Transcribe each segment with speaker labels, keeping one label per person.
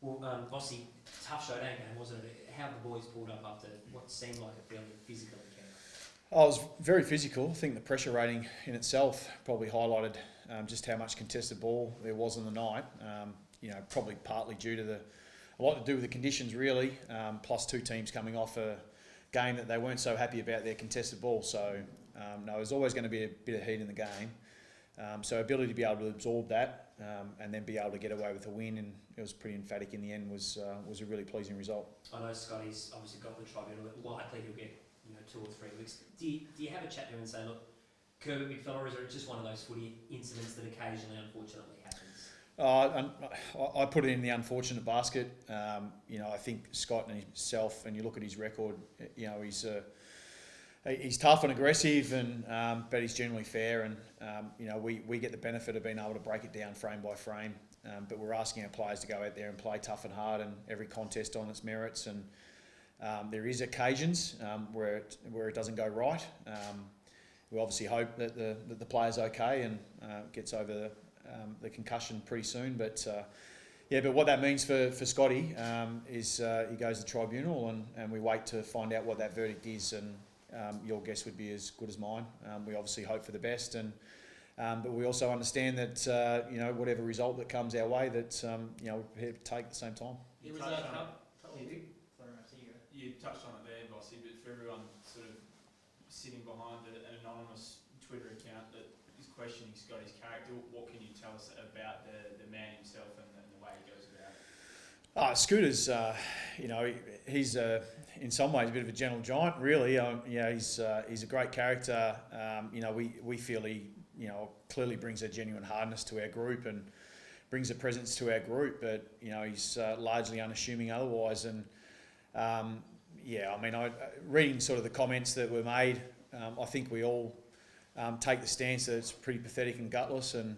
Speaker 1: Vossy, tough showdown game, wasn't it? How the boys pulled up after what seemed like a fairly physical encounter?
Speaker 2: I was very physical. I think the pressure rating in itself probably highlighted just how much contested ball there was in the night. Probably partly due to a lot to do with the conditions really, plus two teams coming off a game that they weren't so happy about their contested ball. So there's always going to be a bit of heat in the game. So ability to be able to absorb that and then be able to get away with a win, and it was pretty emphatic in the end, was a really pleasing result.
Speaker 1: I know Scotty's obviously got the Tribunal, likely he'll get 2 or 3 weeks. Do you have a chat to him and say, look, Kerber, big fella, or is it just one of those footy incidents that occasionally unfortunately happens?
Speaker 2: I put it in the unfortunate basket. I think Scott and himself, and you look at his record, he's tough and aggressive, but he's generally fair, and we get the benefit of being able to break it down frame by frame. But we're asking our players to go out there and play tough and hard, and every contest on its merits. And there is occasions where it doesn't go right. We obviously hope that the player's okay and gets over the concussion pretty soon. But what that means for Scotty is he goes to Tribunal, and we wait to find out what that verdict is. And your guess would be as good as mine. We obviously hope for the best, but we also understand that whatever result that comes our way, that we're prepared to take at the same time.
Speaker 3: You touched on it there, Vossy, but for everyone sort of sitting behind an anonymous Twitter account that is questioning Scotty's character, what can you tell us about the man himself and the way he goes about it?
Speaker 2: Scooter's, he's in some ways a bit of a gentle giant, really. He's a great character. We feel he, clearly brings a genuine hardness to our group and brings a presence to our group, but he's largely unassuming otherwise. And reading sort of the comments that were made, I think we all take the stance that it's pretty pathetic and gutless, and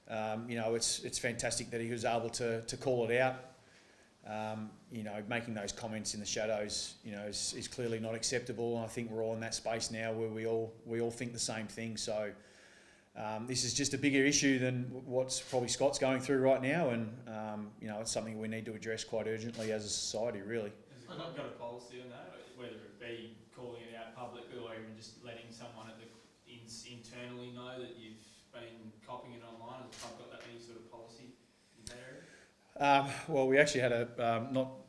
Speaker 2: it's fantastic that he was able to call it out. Making those comments in the shadows, is clearly not acceptable, and I think we're all in that space now where we all think the same thing. So this is just a bigger issue than what's probably Scott's going through right now, and it's something we need to address quite urgently as a society, really.
Speaker 3: Has the club got a policy on that, whether it be calling it out publicly or even just letting someone internally know that you've been copying it online? Has the club got any sort of policy in that area?
Speaker 2: Well, we actually had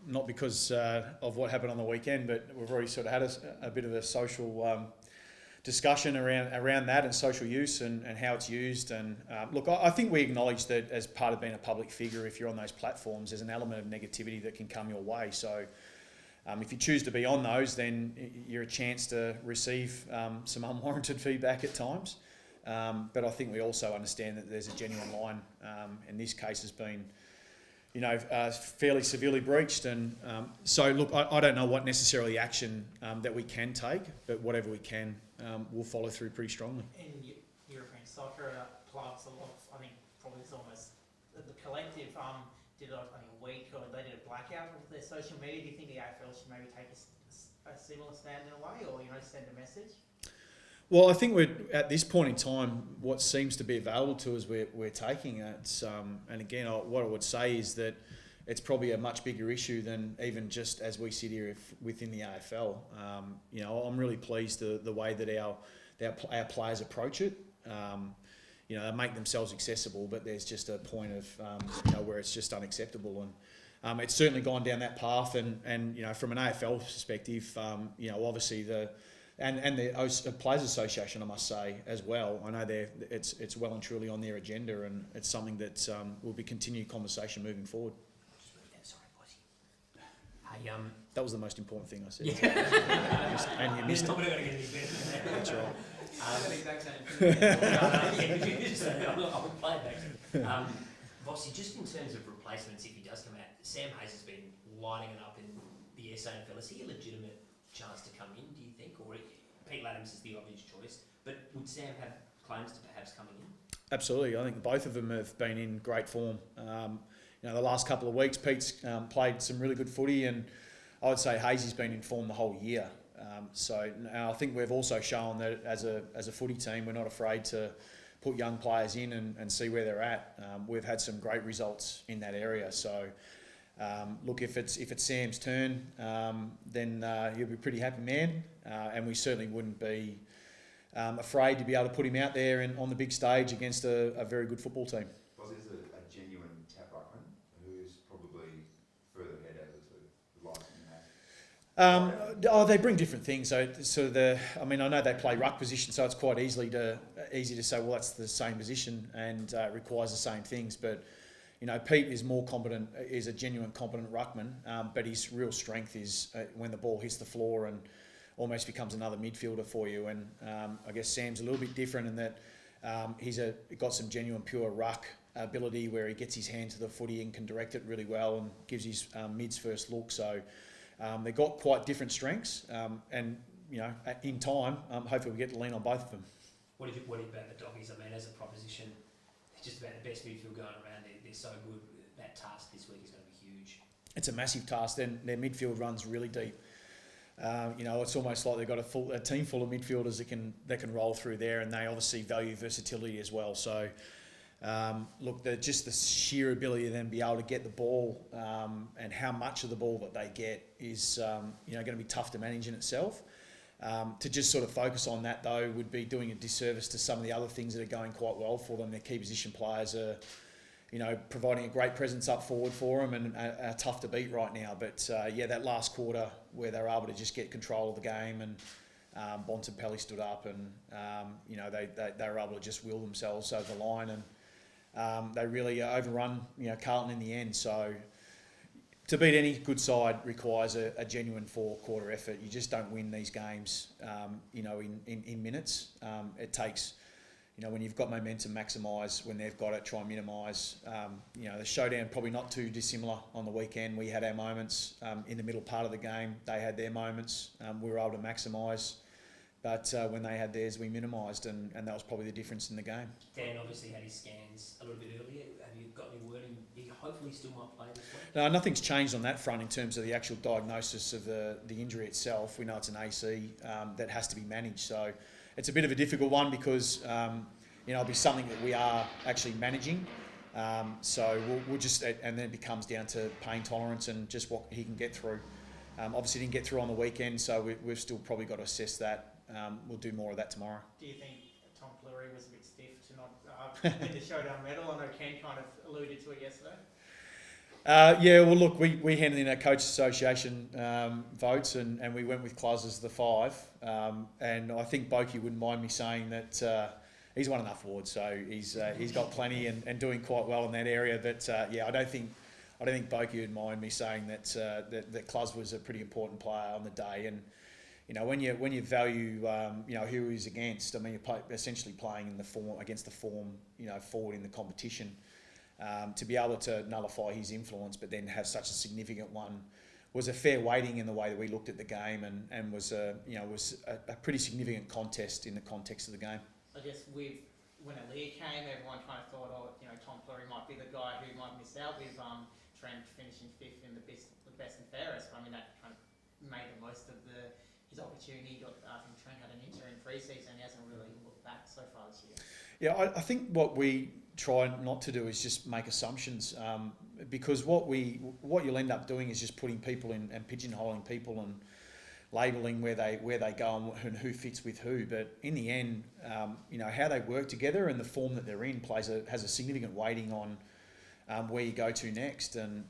Speaker 2: not because of what happened on the weekend, but we've already sort of had a bit of a social discussion around that and social use and how it's used. And look, I think we acknowledge that as part of being a public figure, if you're on those platforms, there's an element of negativity that can come your way. So if you choose to be on those, then you're a chance to receive some unwarranted feedback at times. But I think we also understand that there's a genuine line. In this case has been fairly severely breached, and so look, I don't know what necessarily action that we can take, but whatever we can, we'll follow through pretty strongly.
Speaker 4: In European soccer clubs, I think probably it's almost the collective did a week, or they did a blackout of their social media. Do you think the AFL should maybe take a similar stand in a way, or send a message?
Speaker 2: Well, I think we're at this point in time, what seems to be available to us, we're taking it. And again, what I would say is that it's probably a much bigger issue than even just as we sit here within the AFL. I'm really pleased the way that our players approach it. They make themselves accessible, but there's just a point of where it's just unacceptable. And it's certainly gone down that path. And from an AFL perspective, obviously the Players Association, I must say, as well. I know it's well and truly on their agenda, and it's something that will be continued conversation moving forward.
Speaker 1: Sorry, Vossy. Hey,
Speaker 2: that was the most important thing I said.
Speaker 1: Yeah.
Speaker 2: And you missed it.
Speaker 1: Not going to get any better than that.
Speaker 2: That's right.
Speaker 3: The exact same thing.
Speaker 1: I would play it back. Vossy, just in terms of replacements, if he does come out, Sam Hayes has been lining it up in the SANFL. Is he a legitimate chance to come in, do you think? Or Pete Laddams is the obvious choice, but would Sam have claims to perhaps coming in? Absolutely.
Speaker 2: I think both of them have been in great form. The last couple of weeks, Pete's played some really good footy, and I would say Hazy's been in form the whole year. So I think we've also shown that as a footy team, we're not afraid to put young players in and see where they're at. We've had some great results in that area. So look, if it's Sam's turn, then he'll be a pretty happy man, and we certainly wouldn't be afraid to be able to put him out there on the big stage against a very good football team.
Speaker 5: Voss is a genuine tap ruckman who's probably further ahead out of the two, the likes that you have.
Speaker 2: They bring different things. So I know they play ruck position, so it's quite easy to say, well, that's the same position and requires the same things. But Pete is more competent, is a genuine competent ruckman, but his real strength is when the ball hits the floor and almost becomes another midfielder for you. And I guess Sam's a little bit different in that he's got some genuine pure ruck ability where he gets his hand to the footy and can direct it really well and gives his mids first look. So they've got quite different strengths, and in time, hopefully we get to lean on both of them.
Speaker 1: What do you about the Doggies? I mean, as a proposition, they're just about the best midfield going around. They're so good. That task this week is going to be huge.
Speaker 2: It's a massive task. Then their midfield runs really deep. It's almost like they've got a team full of midfielders that can roll through there, and they obviously value versatility as well. So, just the sheer ability of them to be able to get the ball and how much of the ball that they get is going to be tough to manage in itself. To just sort of focus on that though would be doing a disservice to some of the other things that are going quite well for them. Their key position players are, providing a great presence up forward for them and are tough to beat right now. But that last quarter where they were able to just get control of the game and Bontempelli stood up and they were able to just will themselves over the line and they really overrun Carlton in the end. So to beat any good side requires a genuine four-quarter effort. You just don't win these games, in minutes. It takes, when you've got momentum, maximise. When they've got it, try and minimise. The Showdown probably not too dissimilar on the weekend. We had our moments in the middle part of the game. They had their moments. We were able to maximise. But when they had theirs, we minimised, and that was probably the difference in the game.
Speaker 1: Dan obviously had his scans a little bit earlier. Have you got any wording? He hopefully still might play this week?
Speaker 2: No, nothing's changed on that front in terms of the actual diagnosis of the injury itself. We know it's an AC that has to be managed. So it's a bit of a difficult one because, it'll be something that we are actually managing. So we'll just, and then it becomes down to pain tolerance and just what he can get through. Obviously didn't get through on the weekend, so we've still probably got to assess that. We'll do more of that tomorrow.
Speaker 4: Do you think Tom Fleury was a bit stiff to not win the Showdown medal? I know Ken kind of alluded to it yesterday.
Speaker 2: Well, look, we handed in our Coaches Association votes and we went with Cluz as the 5. And I think Boki wouldn't mind me saying that he's won enough awards, so he's got plenty and doing quite well in that area. But I don't think Boki would mind me saying that Cluz was a pretty important player on the day. And when you value who he's against, I mean, you're essentially playing in the form against the form forward in the competition. To be able to nullify his influence, but then have such a significant one, was a fair weighting in the way that we looked at the game, and was a pretty significant contest in the context of the game.
Speaker 4: I guess when Aaliyah came, everyone kind of thought, Tom Fleury might be the guy who might miss out with Trent finishing 5th in the best and fairest. I mean, that kind of made the most of his opportunity. I think Trent had an interim pre-season. He hasn't really looked back so far this year.
Speaker 2: Yeah, I think what we try not to do is just make assumptions, because what you'll end up doing is just putting people in and pigeonholing people and labelling where they go and who fits with who. But in the end, how they work together and the form that they're in has a significant weighting on where you go to next. And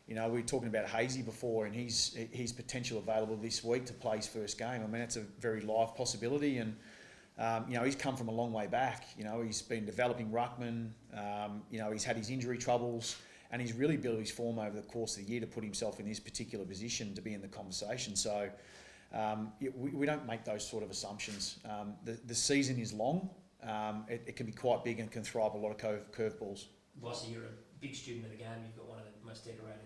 Speaker 2: we were talking about Hazy before, and his potential available this week to play his first game. I mean, that's a very live possibility, and he's come from a long way back. He's been developing ruckman. He's had his injury troubles, and he's really built his form over the course of the year to put himself in this particular position to be in the conversation. So we don't make those sort of assumptions. The season is long. It can be quite big and can throw up a lot of curveballs.
Speaker 1: Voss, you're a big student of the game. You've got one of the most decorated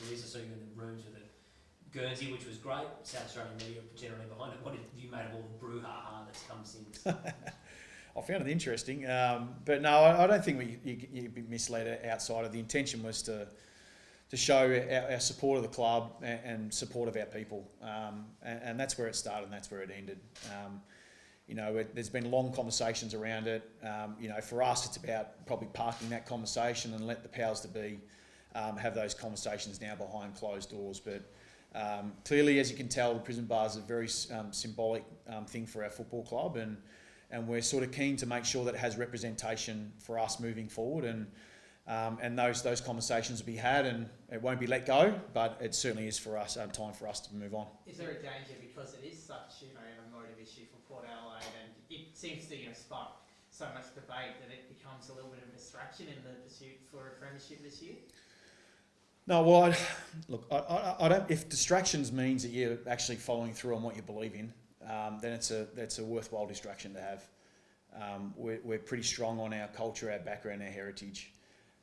Speaker 1: careers. I saw you in the rooms with a Guernsey, which was great. South Australian media generally behind it. What have you made of all the brouhaha that's come since?
Speaker 2: I found it interesting, but no, I don't think you'd be misled outside of the intention was to show our support of the club and support of our people, and that's where it started and that's where it ended. There's been long conversations around it. For us, it's about probably parking that conversation and let the powers to be have those conversations now behind closed doors. But clearly, as you can tell, the prison bar is a very symbolic thing for our football club, and we're sort of keen to make sure that it has representation for us moving forward, and those conversations will be had, and it won't be let go, but it certainly is for us time for us to move on.
Speaker 4: Is there a danger because it is such an emotive issue for Port Adelaide, and it seems to spark so much debate that it becomes a little bit of a distraction in the pursuit for a premiership this year?
Speaker 2: No, well, I don't. If distractions means that you're actually following through on what you believe in, then that's a worthwhile distraction to have. We're pretty strong on our culture, our background, our heritage,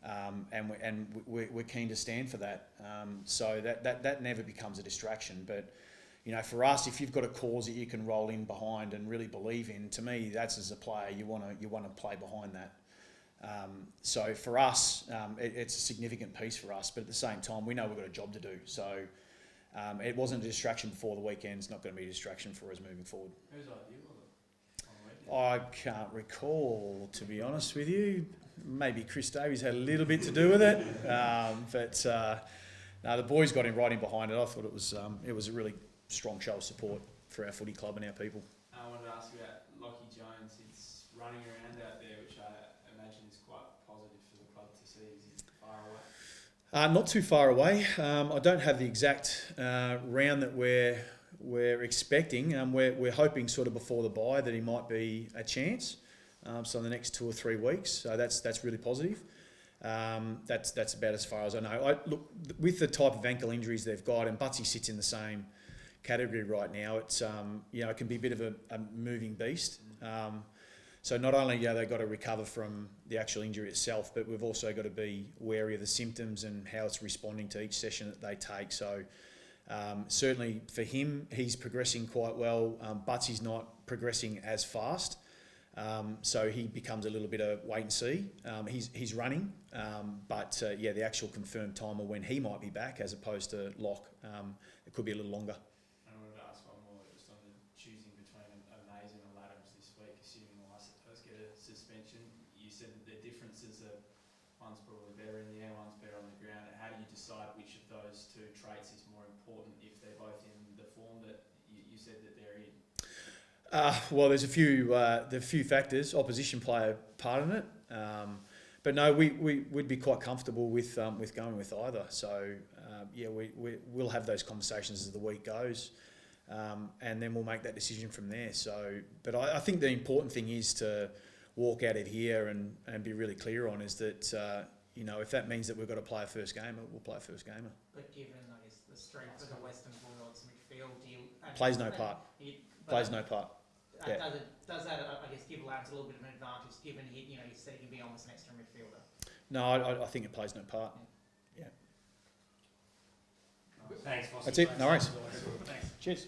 Speaker 2: and we're keen to stand for that. So that never becomes a distraction. But for us, if you've got a cause that you can roll in behind and really believe in, to me, that's as a player you want to play behind that. So for us, it's a significant piece for us, but at the same time, we know we've got a job to do. So it wasn't a distraction before the weekend. It's not going to be a distraction for us moving forward.
Speaker 3: Whose idea was it?
Speaker 2: I can't recall, to be honest with you. Maybe Chris Davies had a little bit to do with it, but no, the boys got him right in behind it. I thought it was a really strong show of support for our footy club and our people.
Speaker 3: I wanted to ask you about Lockie Jones. He's running around out there, which I imagine is quite positive for the club to see. Is he far away?
Speaker 2: Not too far away. I don't have the exact round that we're expecting. We're hoping sort of before the bye that he might be a chance. So in the next 2 or 3 weeks. So that's really positive. That's about as far as I know. Look, with the type of ankle injuries they've got, and Butsy sits in the same category right now. It's it can be a bit of a moving beast. So not only they've got to recover from the actual injury itself, but we've also got to be wary of the symptoms and how it's responding to each session that they take. So certainly for him, he's progressing quite well. Butsy's not progressing as fast. So he becomes a little bit of wait and see. He's running, but the actual confirmed time of when he might be back, as opposed to Lock, it could be a little longer.
Speaker 3: I wanted to ask one more, just on the choosing between Amaze and Adams this week, assuming Weiss does get a suspension. You said that the differences are one's probably better in the air, one's better on the ground. How do you decide which of those two traits is more important if they're both in the form that you said that they're in?
Speaker 2: Well, there's a few factors. Opposition play a part in it, but no, we'd be quite comfortable with going with either. So we'll have those conversations as the week goes, and then we'll make that decision from there. So, but I think the important thing is to walk out of here and be really clear on is that if that means that we've got to play a first gamer, we'll play a first gamer.
Speaker 4: But given the strength of the Western Bulldogs midfield,
Speaker 2: plays no part. Plays no part. Yeah.
Speaker 4: Does that, give Lance a little bit of an advantage, given he said he can be almost an extra midfielder?
Speaker 2: No, I think it plays no part. Yeah.
Speaker 1: Thanks, Voss.
Speaker 2: That's it. No worries.
Speaker 1: Thanks.
Speaker 2: Cheers.